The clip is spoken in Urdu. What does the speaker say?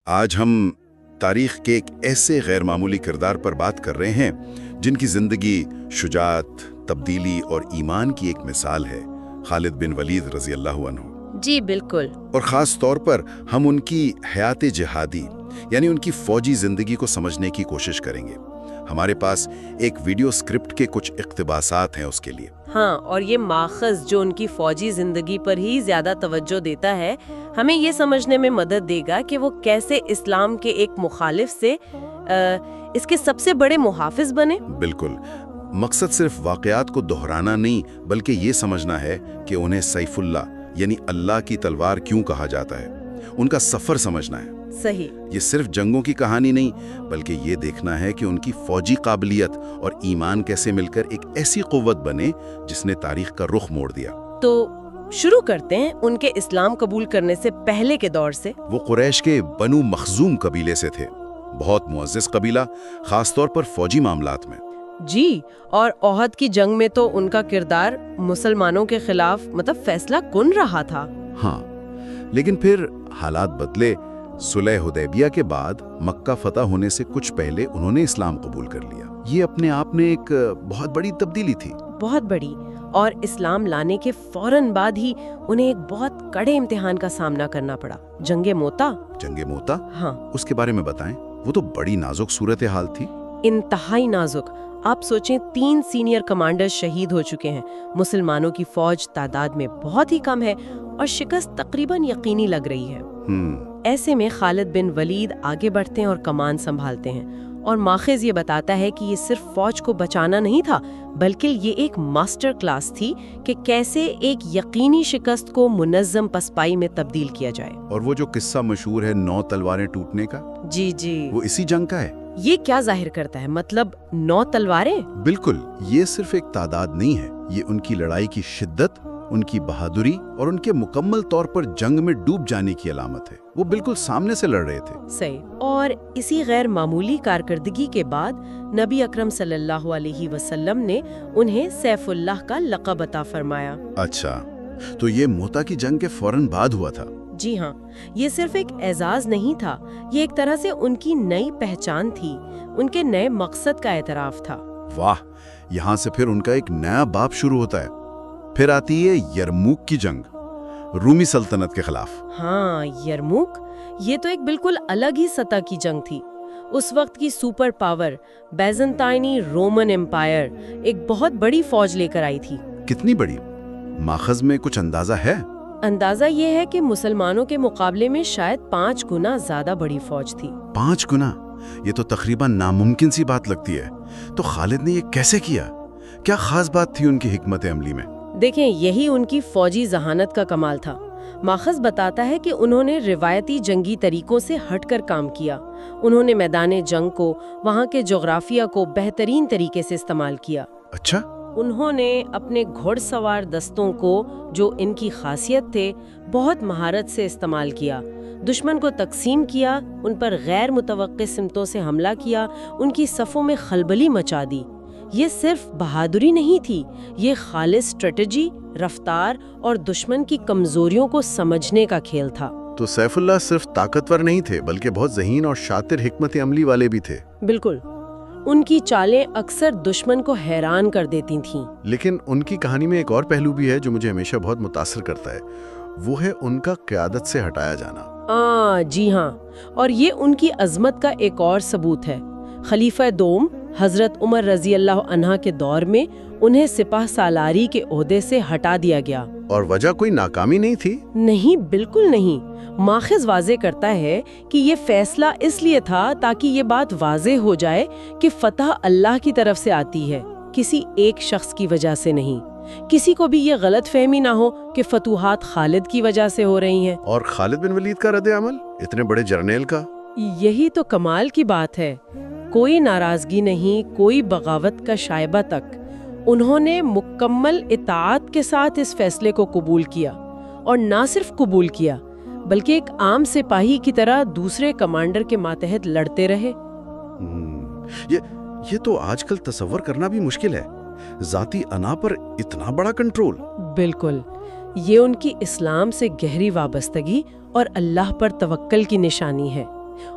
آج ہم تاریخ کے ایک ایسے غیر معمولی کردار پر بات کر رہے ہیں جن کی زندگی شجاعت، تبدیلی اور ایمان کی ایک مثال ہے، خالد بن ولید رضی اللہ عنہ۔ جی بالکل۔ اور خاص طور پر ہم ان کی حیات جہادی یعنی ان کی فوجی زندگی کو سمجھنے کی کوشش کریں گے۔ ہمارے پاس ایک ویڈیو سکرپٹ کے کچھ اقتباسات ہیں اس کے لیے۔ ہاں، اور یہ ماخذ جو ان کی فوجی زندگی پر ہی زیادہ توجہ دیتا ہے، ہمیں یہ سمجھنے میں مدد دے گا کہ وہ کیسے اسلام کے ایک مخالف سے اس کے سب سے بڑے محافظ بنے۔ بالکل، مقصد صرف واقعات کو دہرانا نہیں بلکہ یہ سمجھنا ہے کہ انہیں سیف اللہ یعنی اللہ کی تلوار کیوں کہا جاتا ہے، ان کا سفر سمجھنا ہے۔ صحیح۔ یہ صرف جنگوں کی کہانی نہیں بلکہ یہ دیکھنا ہے کہ ان کی فوجی قابلیت اور ایمان کیسے مل کر ایک ایسی قوت بنے جس نے تاریخ کا رخ موڑ دیا۔ تو شروع کرتے ہیں ان کے اسلام قبول کرنے سے پہلے کے دور سے۔ وہ قریش کے بنو مخزوم قبیلے سے تھے، بہت معزز قبیلہ، خاص طور پر فوجی معاملات میں۔ جی، اور احد کی جنگ میں تو ان کا کردار مسلمانوں کے خلاف فیصلہ کن رہا تھا۔ ہاں، لیکن پھر حالات بدلے۔ صلح حدیبیہ کے بعد مکہ فتح ہونے سے کچھ پہلے انہوں نے اسلام قبول کر لیا۔ یہ اپنے آپ میں ایک بہت بڑی تبدیلی تھی، بہت بڑی۔ اور اسلام لانے کے فوراً بعد ہی انہیں ایک بہت کڑے امتحان کا سامنا کرنا پڑا، جنگ موتا۔ جنگ موتا؟ ہاں، اس کے بارے میں بتائیں۔ وہ تو بڑی نازک صورتحال تھی۔ انتہائی نازک۔ آپ سوچیں 3 سینئر کمانڈر شہید ہو چکے ہیں، مسلمانوں کی فوج تعداد میں بہت ہی کم ہے اور شکست تقریباً یقینی لگ رہی ہے۔ ایسے میں خالد بن ولید آگے بڑھتے ہیں اور کمان سنبھالتے ہیں، اور ماخذ یہ بتاتا ہے کہ یہ صرف فوج کو بچانا نہیں تھا بلکہ یہ ایک ماسٹر کلاس تھی کہ کیسے ایک یقینی شکست کو منظم پسپائی میں تبدیل کیا جائے۔ اور وہ جو قصہ مشہور ہے 9 تلواریں ٹوٹنے کا، جی وہ اسی جنگ کا ہے۔ یہ کیا ظاہر کرتا ہے؟ 9 تلواریں؟ بالکل، یہ صرف ایک تعداد نہیں ہے، یہ ان کی لڑائی کی شدت، ان کی بہادری اور ان کے مکمل طور پر جنگ میں ڈوب جانے کی علامت ہے۔ وہ بالکل سامنے سے لڑ رہے تھے۔ صحیح۔ اور اسی غیر معمولی کارکردگی کے بعد نبی اکرم صلی اللہ علیہ وسلم نے انہیں سیف اللہ کا لقب عطا فرمایا۔ اچھا، تو یہ موتا کی جنگ کے فوراً بعد ہوا تھا؟ جی ہاں، یہ صرف ایک اعزاز نہیں تھا، یہ ایک طرح سے ان کی نئی پہچان تھی، ان کے نئے مقصد کا اعتراف تھا۔ واہ، یہاں سے پھر ان کا ایک نیا باب شروع ہوتا ہے۔ پھر آتی ہے یرموک کی جنگ، رومی سلطنت کے خلاف۔ ہاں، یرموک، یہ تو ایک بالکل الگ ہی سطح کی جنگ تھی۔ اس وقت کی سپر پاور بیزنطائنی رومن امپائر ایک بہت بڑی فوج لے کر آئی تھی۔ کتنی بڑی؟ ماخذ میں کچھ اندازہ ہے؟ اندازہ یہ ہے کہ مسلمانوں کے مقابلے میں شاید 5 گنا زیادہ بڑی فوج تھی۔ 5 گنا؟ یہ تو تقریباً ناممکن سی بات لگتی ہے۔ تو خالد نے یہ کیسے کیا؟ کیا خاص بات تھی ان کی حکمت عملی میں؟ دیکھیں، یہی ان کی فوجی ذہانت کا کمال تھا۔ ماخذ بتاتا ہے کہ انہوں نے روایتی جنگی طریقوں سے ہٹ کر کام کیا۔ انہوں نے میدان جنگ کو، وہاں کے جغرافیہ کو بہترین طریقے سے استعمال کیا۔ اچھا؟ انہوں نے اپنے گھوڑ سوار دستوں کو، جو ان کی خاصیت تھے، بہت مہارت سے استعمال کیا، دشمن کو تقسیم کیا، ان پر غیر متوقع سمتوں سے حملہ کیا، ان کی صفوں میں خلبلی مچا دی۔ یہ صرف بہادری نہیں تھی، یہ خالص اسٹریٹجی، رفتار اور دشمن کی کمزوریوں کو سمجھنے کا کھیل تھا۔ تو سیف اللہ صرف طاقتور نہیں تھے بلکہ بہت ذہین اور شاطر حکمت عملی والے بھی تھے۔ بالکل، ان کی چالیں اکثر دشمن کو حیران کر دیتی تھیں۔ لیکن ان کی کہانی میں ایک اور پہلو بھی ہے جو مجھے ہمیشہ بہت متاثر کرتا ہے، وہ ہے ان کا قیادت سے ہٹایا جانا۔ جی ہاں، اور یہ ان کی عظمت کا ایک اور ثبوت ہے۔ خلیفہ دوم حضرت عمر رضی اللہ عنہ کے دور میں انہیں سپاہ سالاری کے عہدے سے ہٹا دیا گیا۔ اور وجہ کوئی ناکامی نہیں تھی؟ نہیں، بالکل نہیں۔ ماخذ واضح کرتا ہے کہ یہ فیصلہ اس لیے تھا تاکہ یہ بات واضح ہو جائے کہ فتح اللہ کی طرف سے آتی ہے، کسی ایک شخص کی وجہ سے نہیں۔ کسی کو بھی یہ غلط فہمی نہ ہو کہ فتوحات خالد کی وجہ سے ہو رہی ہیں۔ اور خالد بن ولید کا رد عمل اتنے بڑے جرنیل کا؟ یہی تو کمال کی بات ہے۔ کوئی ناراضگی نہیں، کوئی بغاوت کا شائبہ تک۔ انہوں نے مکمل اطاعت کے ساتھ اس فیصلے کو قبول کیا، اور نہ صرف قبول کیا بلکہ ایک عام سپاہی کی طرح دوسرے کمانڈر کے ماتحت لڑتے رہے۔ یہ تو آج کل تصور کرنا بھی مشکل ہے، ذاتی انا پر اتنا بڑا کنٹرول۔ بالکل، یہ ان کی اسلام سے گہری وابستگی اور اللہ پر توکل کی نشانی ہے۔